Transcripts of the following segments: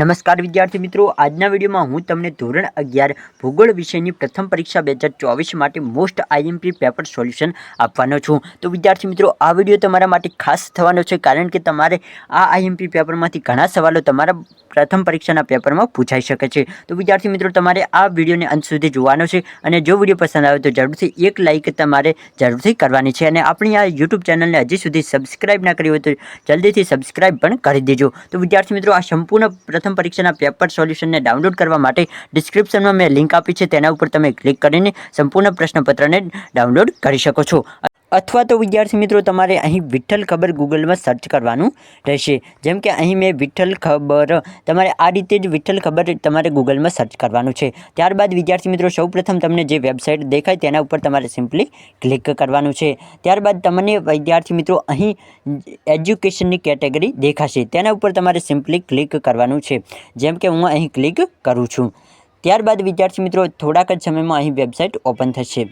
નમસ્કાર વિદ્યાર્થી મિત્રો, આજના વિડીયોમાં હું તમને ધોરણ 11 ભૂગોળ વિષયની પ્રથમ પરીક્ષા 2024 માટે મોસ્ટ આઈએમપી પેપર સોલ્યુશન આપવાનો છું। તો વિદ્યાર્થી મિત્રો, આ વિડીયો તમારા માટે ખાસ થવાનો છે, કારણ કે તમારે આ આઈએમપી પેપરમાંથી ઘણા સવાલો તમારા પ્રથમ પરીક્ષાના પેપરમાં પૂછાઈ શકે છે। તો વિદ્યાર્થી મિત્રો, તમારે આ વિડીયોને અંત સુધી જોવાનો છે, અને જો વિડીયો પસંદ આવે તો જરૂરથી એક લાઇક તમારે જરૂરથી કરવાની છે, અને આપણી આ યુટ્યુબ ચેનલને હજી સુધી સબસ્ક્રાઇબ ના કરી હોય તો જલ્દીથી સબસ્ક્રાઇબ પણ કરી દેજો। તો વિદ્યાર્થી મિત્રો, આ સંપૂર્ણ પ્રથમ પરીક્ષાના પેપર સોલ્યુશનને ડાઉનલોડ કરવા માટે ડિસ્ક્રિપ્શનમાં મેં લિંક આપી છે, તેના ઉપર તમે ક્લિક કરીને સંપૂર્ણ પ્રશ્નપત્રને ડાઉનલોડ કરી શકો છો। અથવા તો વિદ્યાર્થી મિત્રો, તમારે અહીં વિઠ્ઠલ ખબર ગૂગલમાં સર્ચ કરવાનું રહેશે। જેમ કે અહીં મેં વિઠ્ઠલ ખબર, તમારે આ રીતે જ વિઠ્ઠલ ખબર તમારે ગૂગલમાં સર્ચ કરવાનું છે। ત્યારબાદ વિદ્યાર્થી મિત્રો, સૌપ્રથમ તમને જે વેબસાઇટ દેખાય તેના ઉપર તમારે સિમ્પલી ક્લિક કરવાનું છે। ત્યારબાદ તમને વિદ્યાર્થી મિત્રો અહીં એજ્યુકેશનની કેટેગરી દેખાશે, તેના ઉપર તમારે સિમ્પલી ક્લિક કરવાનું છે। જેમ કે હું અહીં ક્લિક કરું છું, ત્યારબાદ વિદ્યાર્થી મિત્રો થોડાક જ સમયમાં અહીં વેબસાઇટ ઓપન થશે।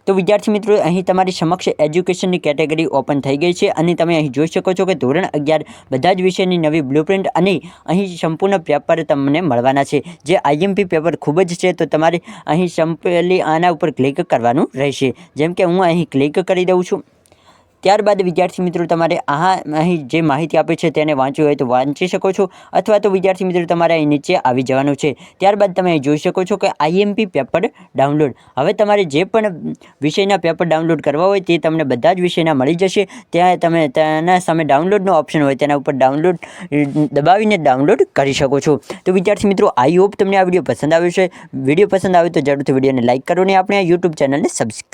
તો વિદ્યાર્થી મિત્રો, અહીં તમારી સમક્ષ એજ્યુકેશનની કેટેગરી ઓપન થઈ ગઈ છે, અને તમે અહીં જોઈ શકો છો કે ધોરણ 11 બધા જ વિષયની નવી બ્લુપ્રિન્ટ અને અહીં સંપૂર્ણ પેપર તમને મળવાના છે, જે આઈએમપી પેપર ખૂબ જ છે। તો તમારે અહીં સિમ્પલી આના ઉપર ક્લિક કરવાનું રહેશે। જેમ કે હું અહીં ક્લિક કરી દઉં છું, ત્યારબાદ વિદ્યાર્થી મિત્રો તમારે અહીં જે માહિતી આપે છે તેને વાંચવું હોય તો વાંચી શકો છો, અથવા તો વિદ્યાર્થી મિત્રો તમારે અહીં નીચે આવી જવાનું છે। ત્યારબાદ તમે જોઈ શકો છો કે આઈએમપી પેપર ડાઉનલોડ, હવે તમારે જે પણ વિષયના પેપર ડાઉનલોડ કરવા હોય તે તમને બધા જ વિષયના મળી જશે। ત્યાં તમે તેના સામે ડાઉનલોડનો ઓપ્શન હોય તેના ઉપર ડાઉનલોડ દબાવીને ડાઉનલોડ કરી શકો છો। તો વિદ્યાર્થી મિત્રો, આઈ હોપ તમને આ વિડીયો પસંદ આવ્યો છે। વિડીયો પસંદ આવે તો જરૂરથી વિડીયોને લાઇક કરો, અને આપણે આ યુટ્યુબ ચેનલને સબસ્ક્રાઈબ